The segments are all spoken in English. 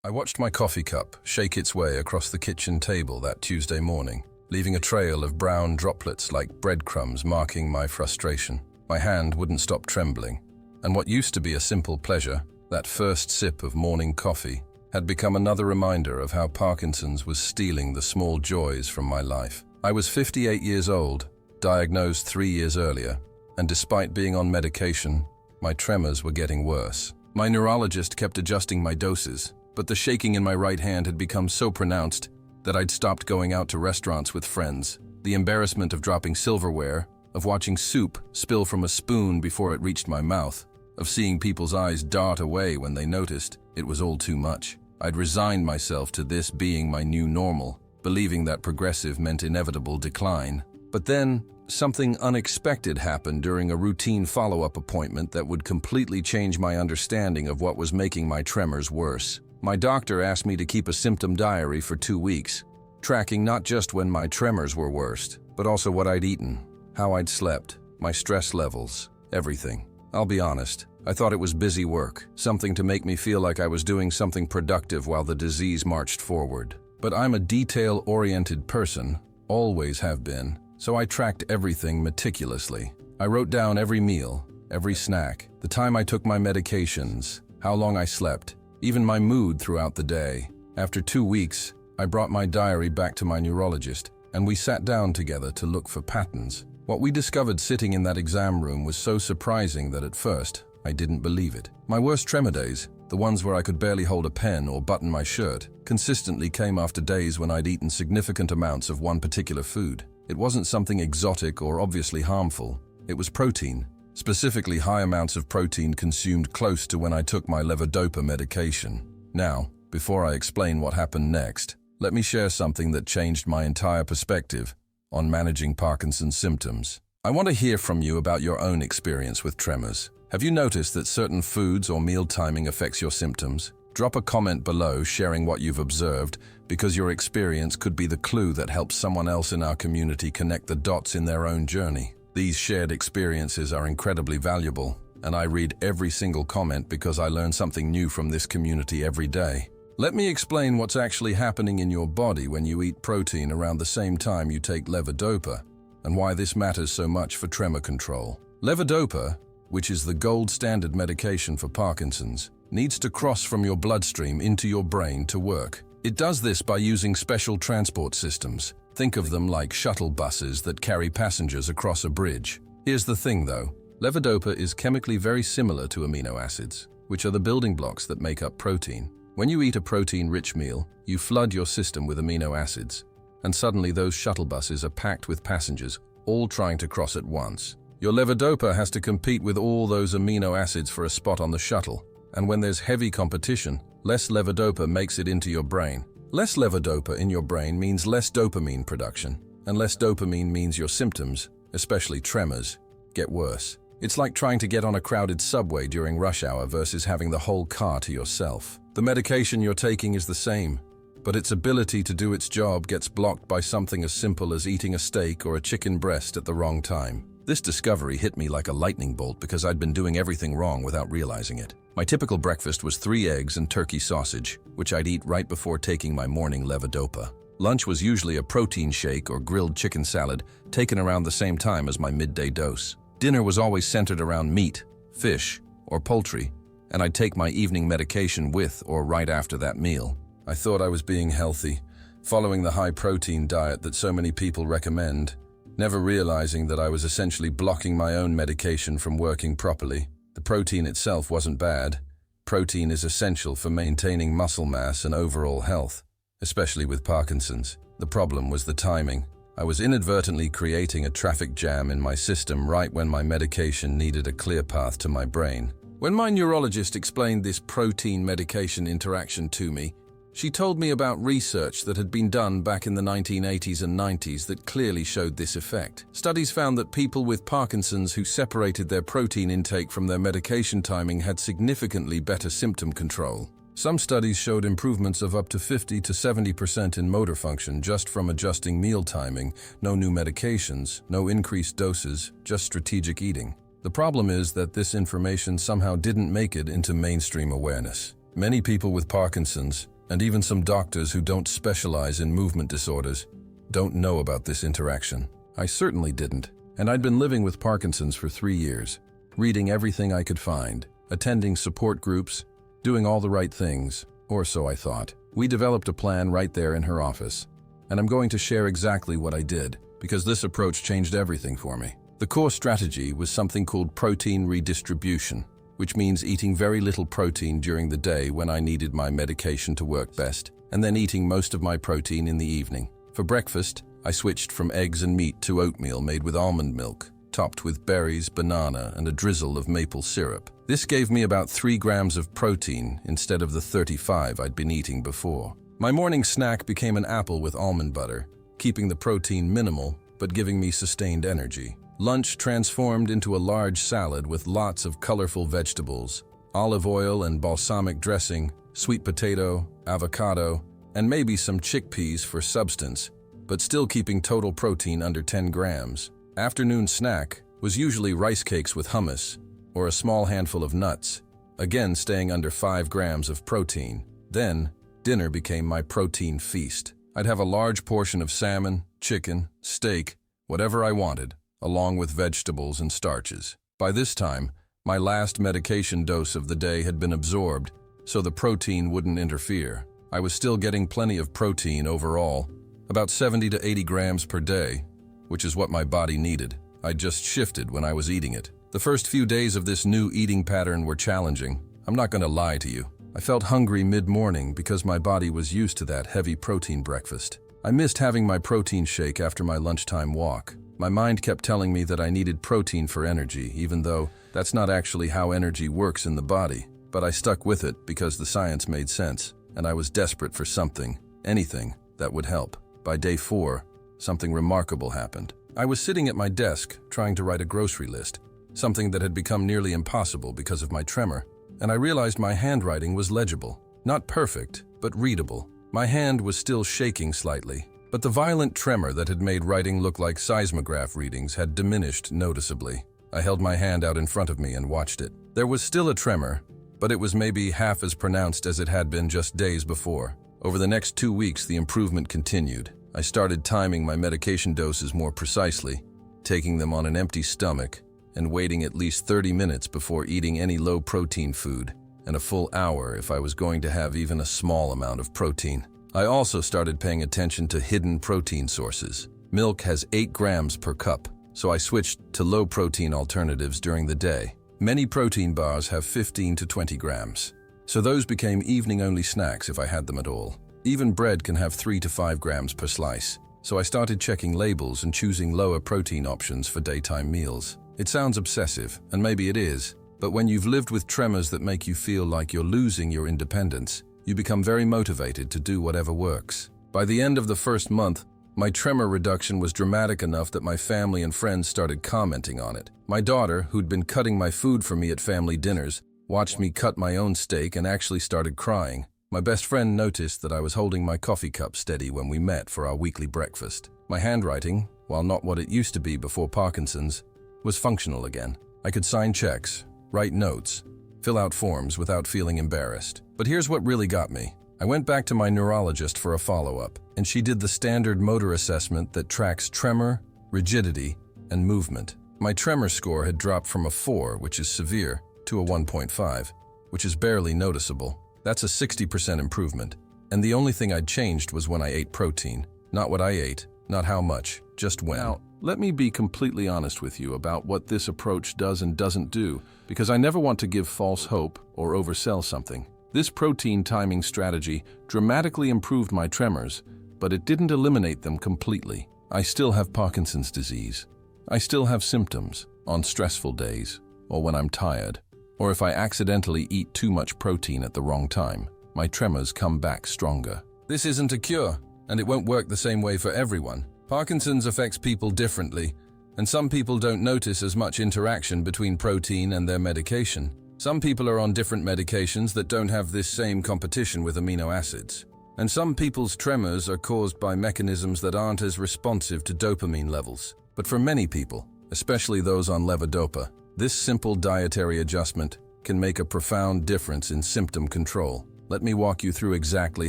I watched my coffee cup shake its way across the kitchen table that Tuesday morning, leaving a trail of brown droplets like breadcrumbs marking my frustration. My hand wouldn't stop trembling, and what used to be a simple pleasure, that first sip of morning coffee, had become another reminder of how Parkinson's was stealing the small joys from my life. I was 58 years old, diagnosed 3 years earlier, and despite being on medication, my tremors were getting worse. My neurologist kept adjusting my doses, but the shaking in my right hand had become so pronounced that I'd stopped going out to restaurants with friends. The embarrassment of dropping silverware, of watching soup spill from a spoon before it reached my mouth, of seeing people's eyes dart away when they noticed, it was all too much. I'd resigned myself to this being my new normal, believing that progressive meant inevitable decline. But then, something unexpected happened during a routine follow-up appointment that would completely change my understanding of what was making my tremors worse. My doctor asked me to keep a symptom diary for 2 weeks, tracking not just when my tremors were worst, but also what I'd eaten, how I'd slept, my stress levels, everything. I'll be honest, I thought it was busy work, something to make me feel like I was doing something productive while the disease marched forward. But I'm a detail-oriented person, always have been, so I tracked everything meticulously. I wrote down every meal, every snack, the time I took my medications, how long I slept, even my mood throughout the day. After 2 weeks, I brought my diary back to my neurologist, and we sat down together to look for patterns. What we discovered sitting in that exam room was so surprising that at first, I didn't believe it. My worst tremor days, the ones where I could barely hold a pen or button my shirt, consistently came after days when I'd eaten significant amounts of one particular food. It wasn't something exotic or obviously harmful. It was protein. Specifically high amounts of protein consumed close to when I took my levodopa medication. Now, before I explain what happened next, let me share something that changed my entire perspective on managing Parkinson's symptoms. I want to hear from you about your own experience with tremors. Have you noticed that certain foods or meal timing affects your symptoms? Drop a comment below sharing what you've observed, because your experience could be the clue that helps someone else in our community connect the dots in their own journey. These shared experiences are incredibly valuable, and I read every single comment because I learn something new from this community every day. Let me explain what's actually happening in your body when you eat protein around the same time you take levodopa, and why this matters so much for tremor control. Levodopa, which is the gold standard medication for Parkinson's, needs to cross from your bloodstream into your brain to work. It does this by using special transport systems. Think of them like shuttle buses that carry passengers across a bridge. Here's the thing though, levodopa is chemically very similar to amino acids, which are the building blocks that make up protein. When you eat a protein-rich meal, you flood your system with amino acids, and suddenly those shuttle buses are packed with passengers, all trying to cross at once. Your levodopa has to compete with all those amino acids for a spot on the shuttle, and when there's heavy competition, less levodopa makes it into your brain. Less levodopa in your brain means less dopamine production, and less dopamine means your symptoms, especially tremors, get worse. It's like trying to get on a crowded subway during rush hour versus having the whole car to yourself. The medication you're taking is the same, but its ability to do its job gets blocked by something as simple as eating a steak or a chicken breast at the wrong time. This discovery hit me like a lightning bolt because I'd been doing everything wrong without realizing it. My typical breakfast was 3 eggs and turkey sausage, which I'd eat right before taking my morning levodopa. Lunch was usually a protein shake or grilled chicken salad, taken around the same time as my midday dose. Dinner was always centered around meat, fish, or poultry, and I'd take my evening medication with or right after that meal. I thought I was being healthy, following the high-protein diet that so many people recommend, never realizing that I was essentially blocking my own medication from working properly. The protein itself wasn't bad. Protein is essential for maintaining muscle mass and overall health, especially with Parkinson's. The problem was the timing. I was inadvertently creating a traffic jam in my system right when my medication needed a clear path to my brain. When my neurologist explained this protein-medication interaction to me, she told me about research that had been done back in the 1980s and 90s that clearly showed this effect. Studies found that people with Parkinson's who separated their protein intake from their medication timing had significantly better symptom control. Some studies showed improvements of up to 50 to 70% in motor function just from adjusting meal timing, no new medications, no increased doses, just strategic eating. The problem is that this information somehow didn't make it into mainstream awareness. Many people with Parkinson's, and even some doctors who don't specialize in movement disorders, don't know about this interaction. I certainly didn't, and I'd been living with Parkinson's for 3 years, reading everything I could find, attending support groups, doing all the right things, or so I thought. We developed a plan right there in her office, and I'm going to share exactly what I did, because this approach changed everything for me. The core strategy was something called protein redistribution, which means eating very little protein during the day when I needed my medication to work best, and then eating most of my protein in the evening. For breakfast, I switched from eggs and meat to oatmeal made with almond milk, topped with berries, banana, and a drizzle of maple syrup. This gave me about 3 grams of protein instead of the 35 I'd been eating before. My morning snack became an apple with almond butter, keeping the protein minimal but giving me sustained energy. Lunch transformed into a large salad with lots of colorful vegetables, olive oil and balsamic dressing, sweet potato, avocado, and maybe some chickpeas for substance, but still keeping total protein under 10 grams. Afternoon snack was usually rice cakes with hummus or a small handful of nuts, again staying under 5 grams of protein. Then, dinner became my protein feast. I'd have a large portion of salmon, chicken, steak, whatever I wanted, along with vegetables and starches. By this time, my last medication dose of the day had been absorbed, so the protein wouldn't interfere. I was still getting plenty of protein overall, about 70 to 80 grams per day, which is what my body needed. I just shifted when I was eating it. The first few days of this new eating pattern were challenging. I'm not going to lie to you. I felt hungry mid-morning because my body was used to that heavy protein breakfast. I missed having my protein shake after my lunchtime walk. My mind kept telling me that I needed protein for energy, even though that's not actually how energy works in the body. But I stuck with it because the science made sense, and I was desperate for something, anything, that would help. By day 4, something remarkable happened. I was sitting at my desk trying to write a grocery list, something that had become nearly impossible because of my tremor, and I realized my handwriting was legible. Not perfect, but readable. My hand was still shaking slightly, but the violent tremor that had made writing look like seismograph readings had diminished noticeably. I held my hand out in front of me and watched it. There was still a tremor, but it was maybe half as pronounced as it had been just days before. Over the next 2 weeks, the improvement continued. I started timing my medication doses more precisely, taking them on an empty stomach, and waiting at least 30 minutes before eating any low-protein food, and a full hour if I was going to have even a small amount of protein. I also started paying attention to hidden protein sources. Milk has 8 grams per cup, so I switched to low-protein alternatives during the day. Many protein bars have 15 to 20 grams, so those became evening-only snacks if I had them at all. Even bread can have 3 to 5 grams per slice, so I started checking labels and choosing lower protein options for daytime meals. It sounds obsessive, and maybe it is, but when you've lived with tremors that make you feel like you're losing your independence, you become very motivated to do whatever works. By the end of the first month, my tremor reduction was dramatic enough that my family and friends started commenting on it. My daughter, who'd been cutting my food for me at family dinners, watched me cut my own steak and actually started crying. My best friend noticed that I was holding my coffee cup steady when we met for our weekly breakfast. My handwriting, while not what it used to be before Parkinson's, was functional again. I could sign checks, write notes, fill out forms without feeling embarrassed. But here's what really got me. I went back to my neurologist for a follow-up, and she did the standard motor assessment that tracks tremor, rigidity, and movement. My tremor score had dropped from a 4, which is severe, to a 1.5, which is barely noticeable. That's a 60% improvement. And the only thing I'd changed was when I ate protein. Not what I ate, not how much, just when. Now, let me be completely honest with you about what this approach does and doesn't do, because I never want to give false hope or oversell something. This protein timing strategy dramatically improved my tremors, but it didn't eliminate them completely. I still have Parkinson's disease. I still have symptoms on stressful days, or when I'm tired, or if I accidentally eat too much protein at the wrong time. My tremors come back stronger. This isn't a cure, and it won't work the same way for everyone. Parkinson's affects people differently, and some people don't notice as much interaction between protein and their medication. Some people are on different medications that don't have this same competition with amino acids. And some people's tremors are caused by mechanisms that aren't as responsive to dopamine levels. But for many people, especially those on levodopa, this simple dietary adjustment can make a profound difference in symptom control. Let me walk you through exactly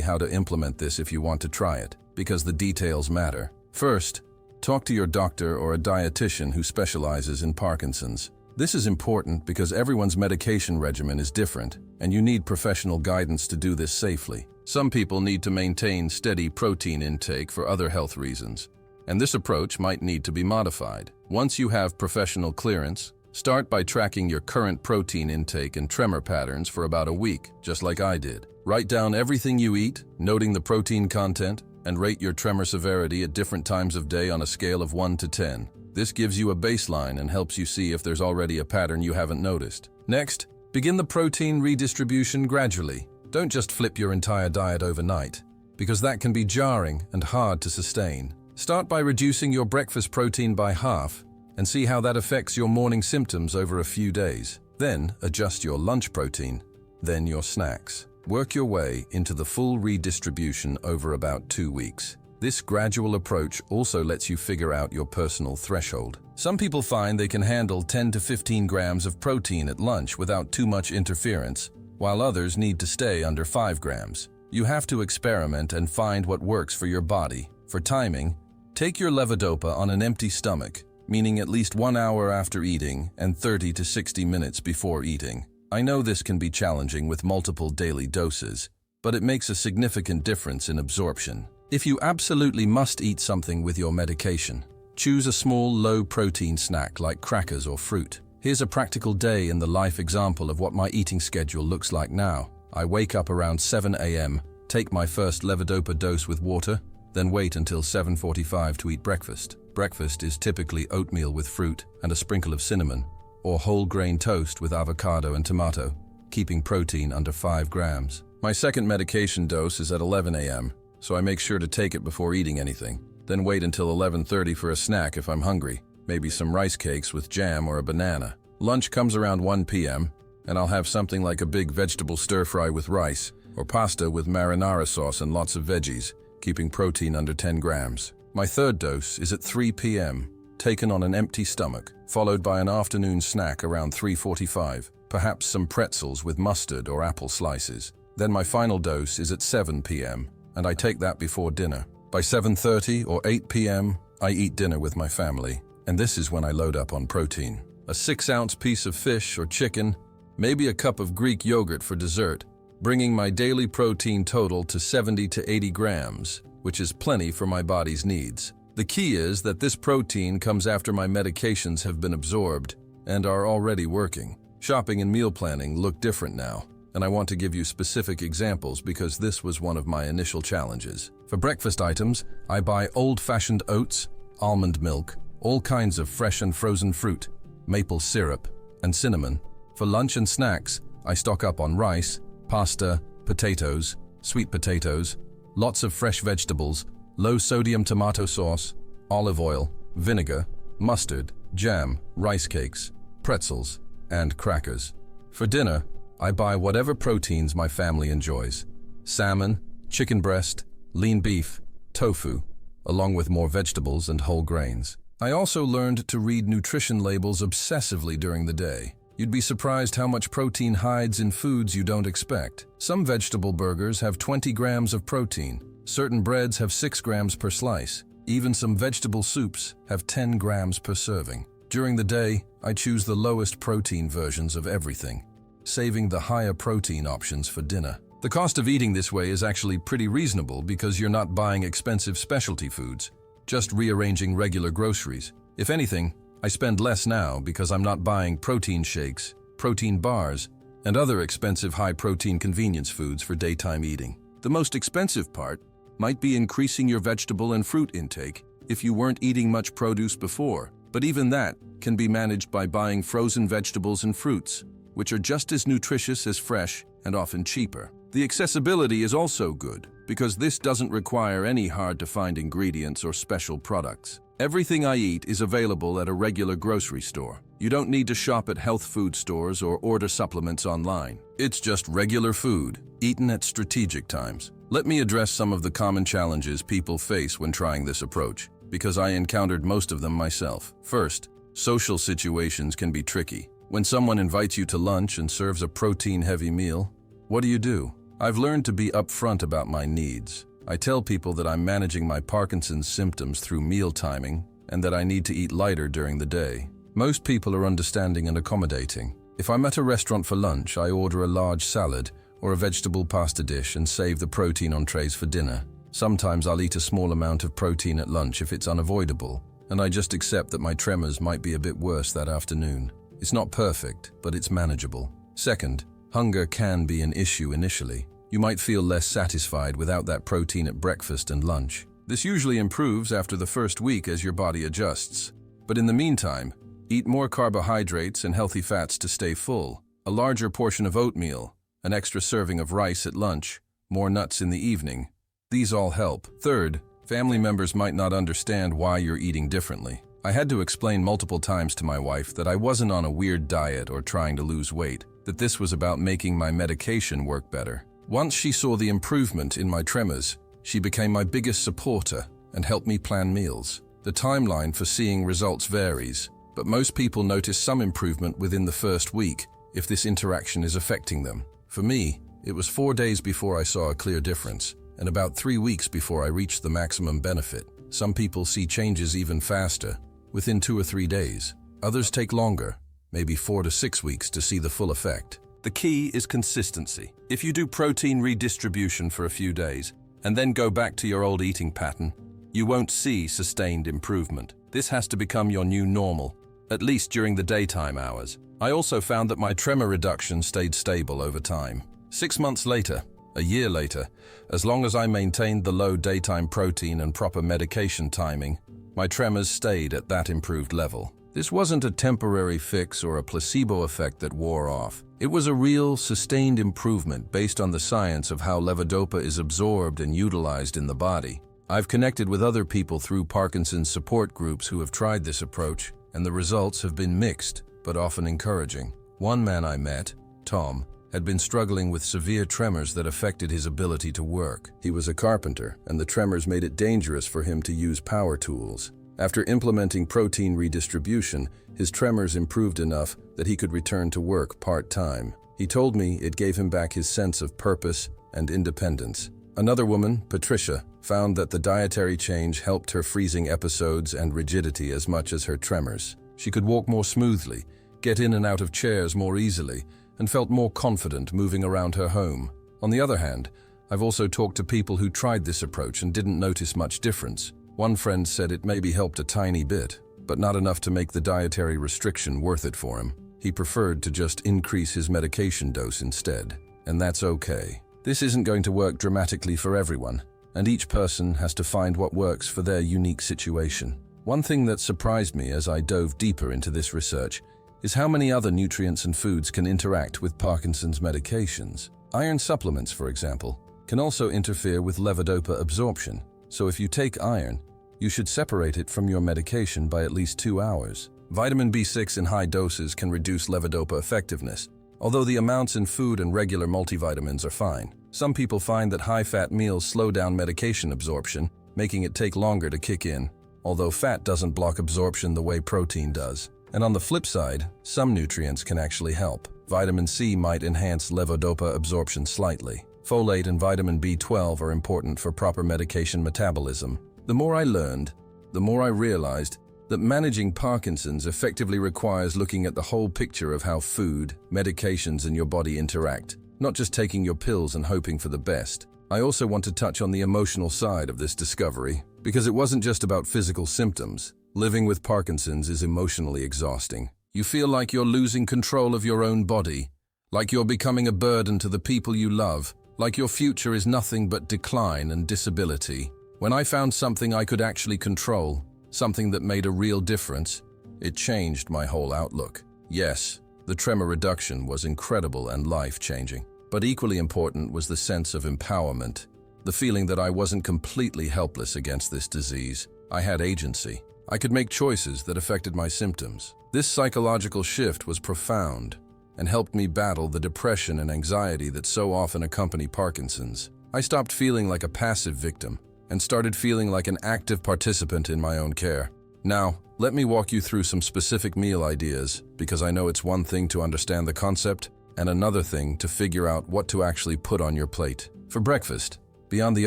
how to implement this if you want to try it, because the details matter. First, talk to your doctor or a dietitian who specializes in Parkinson's. This is important because everyone's medication regimen is different, and you need professional guidance to do this safely. Some people need to maintain steady protein intake for other health reasons, and this approach might need to be modified. Once you have professional clearance, start by tracking your current protein intake and tremor patterns for about a week, just like I did. Write down everything you eat, noting the protein content, and rate your tremor severity at different times of day on a scale of 1 to 10. This gives you a baseline and helps you see if there's already a pattern you haven't noticed. Next, begin the protein redistribution gradually. Don't just flip your entire diet overnight, because that can be jarring and hard to sustain. Start by reducing your breakfast protein by half and see how that affects your morning symptoms over a few days. Then adjust your lunch protein, then your snacks. Work your way into the full redistribution over about 2 weeks. This gradual approach also lets you figure out your personal threshold. Some people find they can handle 10 to 15 grams of protein at lunch without too much interference, while others need to stay under 5 grams. You have to experiment and find what works for your body. For timing, take your levodopa on an empty stomach, meaning at least 1 hour after eating and 30 to 60 minutes before eating. I know this can be challenging with multiple daily doses, but it makes a significant difference in absorption. If you absolutely must eat something with your medication, choose a small, low-protein snack like crackers or fruit. Here's a practical day in the life example of what my eating schedule looks like now. I wake up around 7 a.m., take my first levodopa dose with water, then wait until 7:45 to eat breakfast. Breakfast is typically oatmeal with fruit and a sprinkle of cinnamon, or whole grain toast with avocado and tomato, keeping protein under 5 grams. My second medication dose is at 11 a.m., so I make sure to take it before eating anything. Then wait until 11:30 for a snack if I'm hungry, maybe some rice cakes with jam or a banana. Lunch comes around 1 p.m., and I'll have something like a big vegetable stir-fry with rice, or pasta with marinara sauce and lots of veggies, keeping protein under 10 grams. My third dose is at 3 p.m., taken on an empty stomach, followed by an afternoon snack around 3:45, perhaps some pretzels with mustard or apple slices. Then my final dose is at 7 p.m., and I take that before dinner. By 7:30 or 8 p.m., I eat dinner with my family, and this is when I load up on protein. A 6-ounce piece of fish or chicken, maybe a cup of Greek yogurt for dessert, bringing my daily protein total to 70 to 80 grams, which is plenty for my body's needs. The key is that this protein comes after my medications have been absorbed and are already working. Shopping and meal planning look different now, and I want to give you specific examples because this was one of my initial challenges. For breakfast items, I buy old-fashioned oats, almond milk, all kinds of fresh and frozen fruit, maple syrup, and cinnamon. For lunch and snacks, I stock up on rice, pasta, potatoes, sweet potatoes, lots of fresh vegetables, low-sodium tomato sauce, olive oil, vinegar, mustard, jam, rice cakes, pretzels, and crackers. For dinner, I buy whatever proteins my family enjoys: salmon, chicken breast, lean beef, tofu, along with more vegetables and whole grains. I also learned to read nutrition labels obsessively during the day. You'd be surprised how much protein hides in foods you don't expect. Some vegetable burgers have 20 grams of protein. Certain breads have 6 grams per slice. Even some vegetable soups have 10 grams per serving. During the day, I choose the lowest protein versions of everything, saving the higher protein options for dinner. The cost of eating this way is actually pretty reasonable because you're not buying expensive specialty foods, just rearranging regular groceries. If anything, I spend less now because I'm not buying protein shakes, protein bars, and other expensive high-protein convenience foods for daytime eating. The most expensive part might be increasing your vegetable and fruit intake if you weren't eating much produce before, but even that can be managed by buying frozen vegetables and fruits, which are just as nutritious as fresh and often cheaper. The accessibility is also good because this doesn't require any hard-to-find ingredients or special products. Everything I eat is available at a regular grocery store. You don't need to shop at health food stores or order supplements online. It's just regular food, eaten at strategic times. Let me address some of the common challenges people face when trying this approach, because I encountered most of them myself. First, social situations can be tricky. When someone invites you to lunch and serves a protein-heavy meal, what do? I've learned to be upfront about my needs. I tell people that I'm managing my Parkinson's symptoms through meal timing and that I need to eat lighter during the day. Most people are understanding and accommodating. If I'm at a restaurant for lunch, I order a large salad or a vegetable pasta dish and save the protein entrees for dinner. Sometimes I'll eat a small amount of protein at lunch if it's unavoidable, and I just accept that my tremors might be a bit worse that afternoon. It's not perfect, but it's manageable. Second, hunger can be an issue initially. You might feel less satisfied without that protein at breakfast and lunch. This usually improves after the first week as your body adjusts. But in the meantime, eat more carbohydrates and healthy fats to stay full, a larger portion of oatmeal, an extra serving of rice at lunch, more nuts in the evening. These all help. Third, family members might not understand why you're eating differently. I had to explain multiple times to my wife that I wasn't on a weird diet or trying to lose weight, that this was about making my medication work better. Once she saw the improvement in my tremors, she became my biggest supporter and helped me plan meals. The timeline for seeing results varies, but most people notice some improvement within the first week if this interaction is affecting them. For me, it was 4 days before I saw a clear difference, and about 3 weeks before I reached the maximum benefit. Some people see changes even faster, within 2 or 3 days. Others take longer, maybe 4 to 6 weeks to see the full effect. The key is consistency. If you do protein redistribution for a few days, and then go back to your old eating pattern, you won't see sustained improvement. This has to become your new normal, at least during the daytime hours. I also found that my tremor reduction stayed stable over time. 6 months later, a year later, as long as I maintained the low daytime protein and proper medication timing, my tremors stayed at that improved level. This wasn't a temporary fix or a placebo effect that wore off. It was a real, sustained improvement based on the science of how levodopa is absorbed and utilized in the body. I've connected with other people through Parkinson's support groups who have tried this approach, and the results have been mixed, but often encouraging. One man I met, Tom, had been struggling with severe tremors that affected his ability to work. He was a carpenter, and the tremors made it dangerous for him to use power tools. After implementing protein redistribution, his tremors improved enough that he could return to work part-time. He told me it gave him back his sense of purpose and independence. Another woman, Patricia, found that the dietary change helped her freezing episodes and rigidity as much as her tremors. She could walk more smoothly, get in and out of chairs more easily, and felt more confident moving around her home. On the other hand, I've also talked to people who tried this approach and didn't notice much difference. One friend said it maybe helped a tiny bit, but not enough to make the dietary restriction worth it for him. He preferred to just increase his medication dose instead, and that's okay. This isn't going to work dramatically for everyone, and each person has to find what works for their unique situation. One thing that surprised me as I dove deeper into this research is how many other nutrients and foods can interact with Parkinson's medications. Iron supplements, for example, can also interfere with levodopa absorption. So if you take iron, you should separate it from your medication by at least 2 hours. Vitamin B6 in high doses can reduce levodopa effectiveness, although the amounts in food and regular multivitamins are fine. Some people find that high-fat meals slow down medication absorption, making it take longer to kick in, although fat doesn't block absorption the way protein does. And on the flip side, some nutrients can actually help. Vitamin C might enhance levodopa absorption slightly. Folate and vitamin B12 are important for proper medication metabolism. The more I learned, the more I realized that managing Parkinson's effectively requires looking at the whole picture of how food, medications, and your body interact, not just taking your pills and hoping for the best. I also want to touch on the emotional side of this discovery, because it wasn't just about physical symptoms. Living with Parkinson's is emotionally exhausting. You feel like you're losing control of your own body, like you're becoming a burden to the people you love, like your future is nothing but decline and disability. When I found something I could actually control, something that made a real difference, it changed my whole outlook. Yes, the tremor reduction was incredible and life-changing, but equally important was the sense of empowerment, the feeling that I wasn't completely helpless against this disease. I had agency. I could make choices that affected my symptoms. This psychological shift was profound and helped me battle the depression and anxiety that so often accompany Parkinson's. I stopped feeling like a passive victim and started feeling like an active participant in my own care. Now, Let me walk you through some specific meal ideas, because I know it's one thing to understand the concept and another thing to figure out what to actually put on your plate. For breakfast, beyond the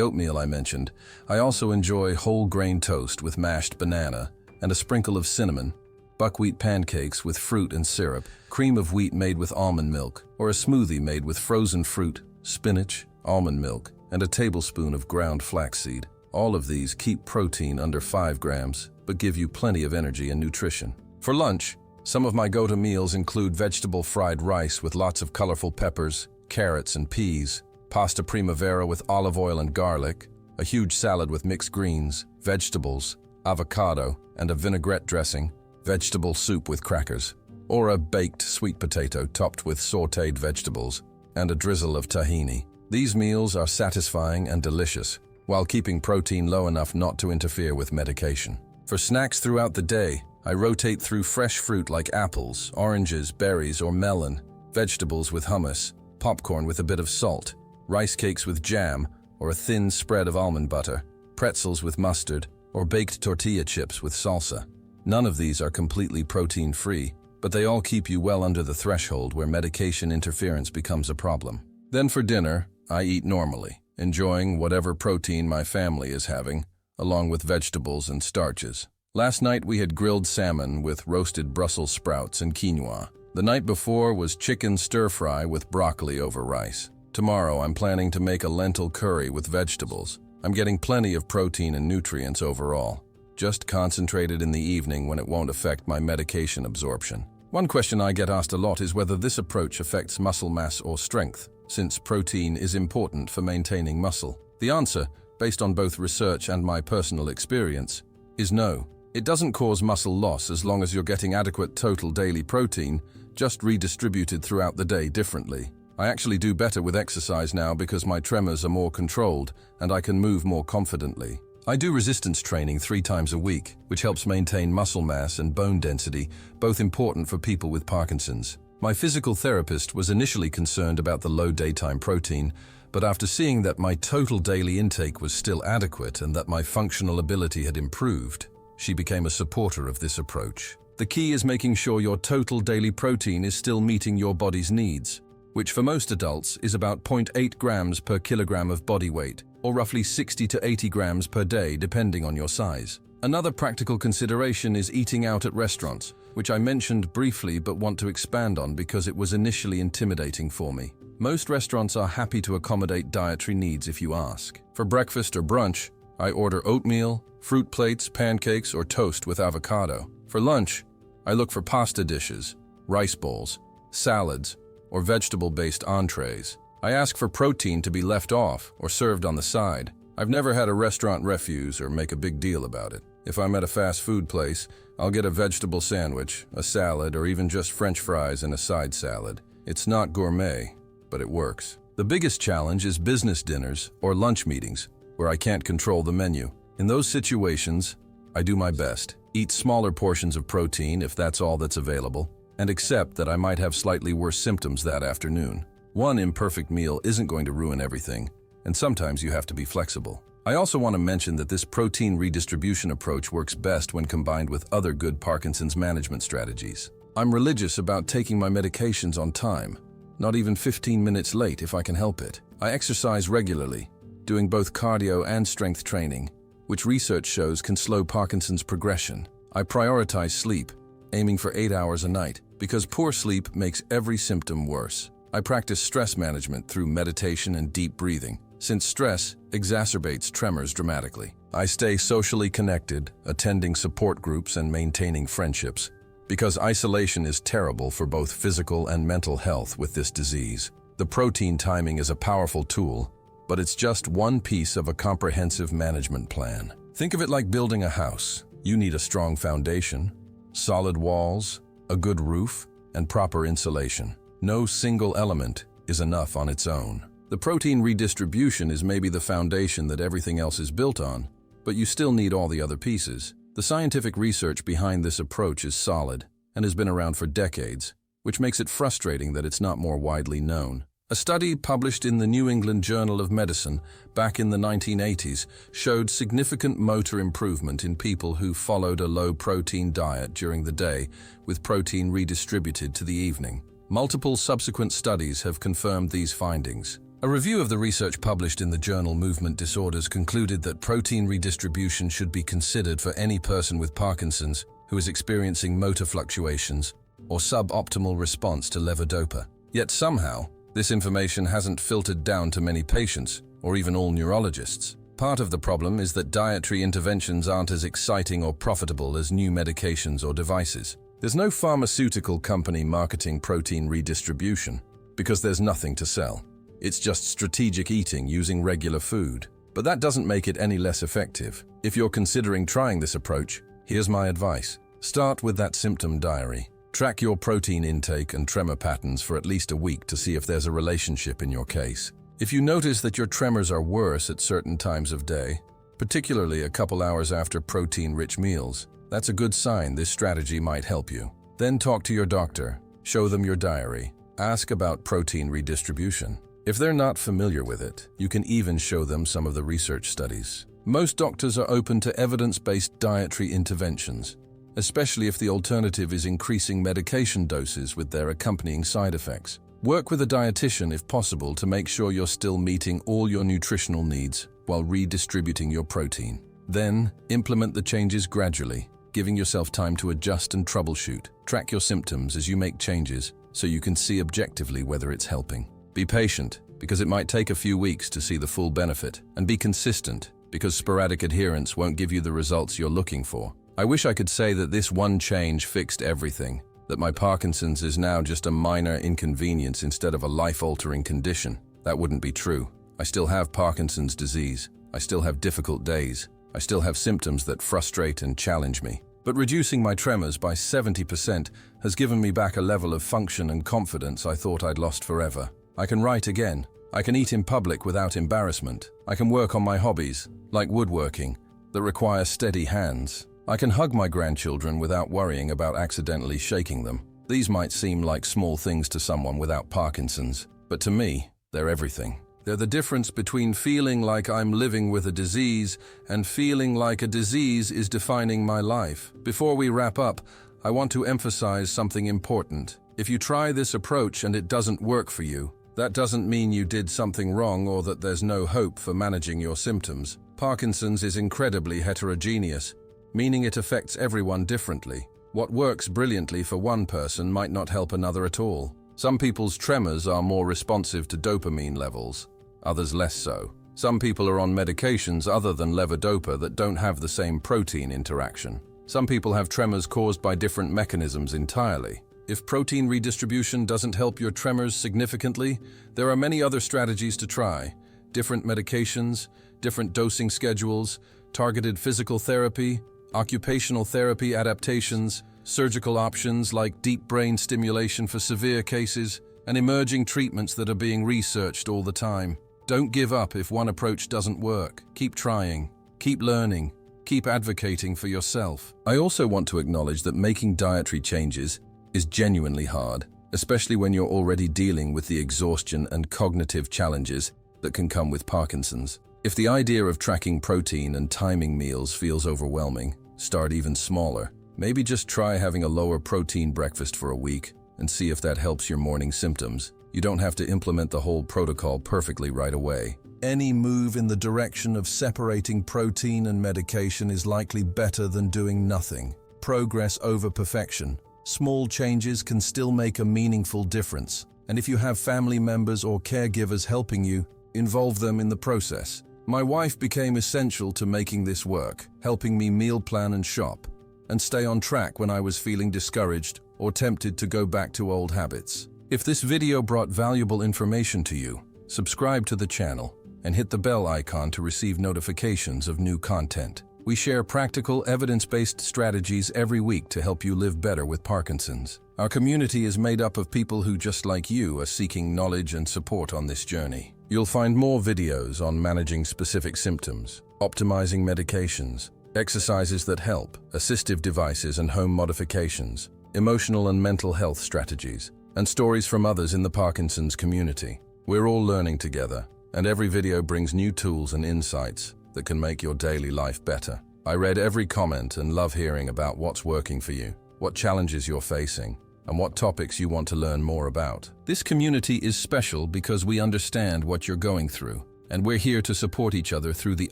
oatmeal I mentioned, I also enjoy whole grain toast with mashed banana and a sprinkle of cinnamon, buckwheat pancakes with fruit and syrup, cream of wheat made with almond milk, or a smoothie made with frozen fruit, spinach, almond milk, and a tablespoon of ground flaxseed. All of these keep protein under 5 grams, but give you plenty of energy and nutrition. For lunch, some of my go-to meals include vegetable fried rice with lots of colorful peppers, carrots and peas, pasta primavera with olive oil and garlic, a huge salad with mixed greens, vegetables, avocado, and a vinaigrette dressing, vegetable soup with crackers, or a baked sweet potato topped with sautéed vegetables, and a drizzle of tahini. These meals are satisfying and delicious, while keeping protein low enough not to interfere with medication. For snacks throughout the day, I rotate through fresh fruit like apples, oranges, berries, or melon, vegetables with hummus, popcorn with a bit of salt, rice cakes with jam, or a thin spread of almond butter, pretzels with mustard, or baked tortilla chips with salsa. None of these are completely protein-free, but they all keep you well under the threshold where medication interference becomes a problem. Then for dinner, I eat normally, enjoying whatever protein my family is having, along with vegetables and starches. Last night we had grilled salmon with roasted Brussels sprouts and quinoa. The night before was chicken stir-fry with broccoli over rice. Tomorrow I'm planning to make a lentil curry with vegetables. I'm getting plenty of protein and nutrients overall, just concentrated in the evening when it won't affect my medication absorption. One question I get asked a lot is whether this approach affects muscle mass or strength, since protein is important for maintaining muscle. The answer, based on both research and my personal experience, is no. It doesn't cause muscle loss as long as you're getting adequate total daily protein, just redistributed throughout the day differently. I actually do better with exercise now because my tremors are more controlled and I can move more confidently. I do resistance training 3 times a week, which helps maintain muscle mass and bone density, both important for people with Parkinson's. My physical therapist was initially concerned about the low daytime protein, but after seeing that my total daily intake was still adequate and that my functional ability had improved, she became a supporter of this approach. The key is making sure your total daily protein is still meeting your body's needs, which for most adults is about 0.8 grams per kilogram of body weight, or roughly 60 to 80 grams per day depending on your size. Another practical consideration is eating out at restaurants, which I mentioned briefly but want to expand on because it was initially intimidating for me. Most restaurants are happy to accommodate dietary needs if you ask. For breakfast or brunch, I order oatmeal, fruit plates, pancakes, or toast with avocado. For lunch, I look for pasta dishes, rice bowls, salads, or vegetable-based entrees. I ask for protein to be left off or served on the side. I've never had a restaurant refuse or make a big deal about it. If I'm at a fast food place, I'll get a vegetable sandwich, a salad, or even just French fries and a side salad. It's not gourmet, but it works. The biggest challenge is business dinners or lunch meetings, where I can't control the menu. In those situations, I do my best. Eat smaller portions of protein if that's all that's available, and accept that I might have slightly worse symptoms that afternoon. One imperfect meal isn't going to ruin everything, and sometimes you have to be flexible. I also want to mention that this protein redistribution approach works best when combined with other good Parkinson's management strategies. I'm religious about taking my medications on time, not even 15 minutes late if I can help it. I exercise regularly, doing both cardio and strength training, which research shows can slow Parkinson's progression. I prioritize sleep, aiming for 8 hours a night, because poor sleep makes every symptom worse. I practice stress management through meditation and deep breathing, since stress exacerbates tremors dramatically. I stay socially connected, attending support groups and maintaining friendships, because isolation is terrible for both physical and mental health with this disease. The protein timing is a powerful tool, but it's just one piece of a comprehensive management plan. Think of it like building a house. You need a strong foundation, solid walls, a good roof, and proper insulation. No single element is enough on its own. The protein redistribution is maybe the foundation that everything else is built on, but you still need all the other pieces. The scientific research behind this approach is solid and has been around for decades, which makes it frustrating that it's not more widely known. A study published in the New England Journal of Medicine back in the 1980s showed significant motor improvement in people who followed a low-protein diet during the day, with protein redistributed to the evening. Multiple subsequent studies have confirmed these findings. A review of the research published in the journal Movement Disorders concluded that protein redistribution should be considered for any person with Parkinson's who is experiencing motor fluctuations or suboptimal response to levodopa. Yet somehow, this information hasn't filtered down to many patients, or even all neurologists. Part of the problem is that dietary interventions aren't as exciting or profitable as new medications or devices. There's no pharmaceutical company marketing protein redistribution because there's nothing to sell. It's just strategic eating using regular food. But that doesn't make it any less effective. If you're considering trying this approach, here's my advice. Start with that symptom diary. Track your protein intake and tremor patterns for at least a week to see if there's a relationship in your case. If you notice that your tremors are worse at certain times of day, particularly a couple hours after protein-rich meals, that's a good sign this strategy might help you. Then talk to your doctor, show them your diary, ask about protein redistribution. If they're not familiar with it, you can even show them some of the research studies. Most doctors are open to evidence-based dietary interventions, especially if the alternative is increasing medication doses with their accompanying side effects. Work with a dietitian if possible to make sure you're still meeting all your nutritional needs while redistributing your protein. Then, implement the changes gradually, giving yourself time to adjust and troubleshoot. Track your symptoms as you make changes so you can see objectively whether it's helping. Be patient, because it might take a few weeks to see the full benefit, and be consistent, because sporadic adherence won't give you the results you're looking for. I wish I could say that this one change fixed everything, that my Parkinson's is now just a minor inconvenience instead of a life-altering condition. That wouldn't be true. I still have Parkinson's disease. I still have difficult days. I still have symptoms that frustrate and challenge me. But reducing my tremors by 70% has given me back a level of function and confidence I thought I'd lost forever. I can write again. I can eat in public without embarrassment. I can work on my hobbies, like woodworking, that require steady hands. I can hug my grandchildren without worrying about accidentally shaking them. These might seem like small things to someone without Parkinson's, but to me, they're everything. They're the difference between feeling like I'm living with a disease and feeling like a disease is defining my life. Before we wrap up, I want to emphasize something important. If you try this approach and it doesn't work for you, that doesn't mean you did something wrong or that there's no hope for managing your symptoms. Parkinson's is incredibly heterogeneous, meaning it affects everyone differently. What works brilliantly for one person might not help another at all. Some people's tremors are more responsive to dopamine levels, others less so. Some people are on medications other than levodopa that don't have the same protein interaction. Some people have tremors caused by different mechanisms entirely. If protein redistribution doesn't help your tremors significantly, there are many other strategies to try. Different medications, different dosing schedules, targeted physical therapy, occupational therapy adaptations, surgical options like deep brain stimulation for severe cases, and emerging treatments that are being researched all the time. Don't give up if one approach doesn't work. Keep trying, keep learning, keep advocating for yourself. I also want to acknowledge that making dietary changes is genuinely hard, especially when you're already dealing with the exhaustion and cognitive challenges that can come with Parkinson's. If the idea of tracking protein and timing meals feels overwhelming, start even smaller. Maybe just try having a lower protein breakfast for a week and see if that helps your morning symptoms. You don't have to implement the whole protocol perfectly right away. Any move in the direction of separating protein and medication is likely better than doing nothing. Progress over perfection. Small changes can still make a meaningful difference. And if you have family members or caregivers helping you, involve them in the process. My wife became essential to making this work, helping me meal plan and shop, and stay on track when I was feeling discouraged or tempted to go back to old habits. If this video brought valuable information to you, subscribe to the channel and hit the bell icon to receive notifications of new content. We share practical, evidence-based strategies every week to help you live better with Parkinson's. Our community is made up of people who, just like you, are seeking knowledge and support on this journey. You'll find more videos on managing specific symptoms, optimizing medications, exercises that help, assistive devices and home modifications, emotional and mental health strategies, and stories from others in the Parkinson's community. We're all learning together, and every video brings new tools and insights that can make your daily life better. I read every comment and love hearing about what's working for you, what challenges you're facing, and what topics you want to learn more about. This community is special because we understand what you're going through, and we're here to support each other through the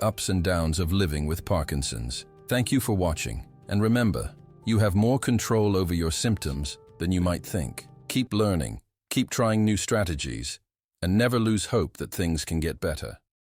ups and downs of living with Parkinson's. Thank you for watching, and remember, you have more control over your symptoms than you might think. Keep learning, keep trying new strategies, and never lose hope that things can get better.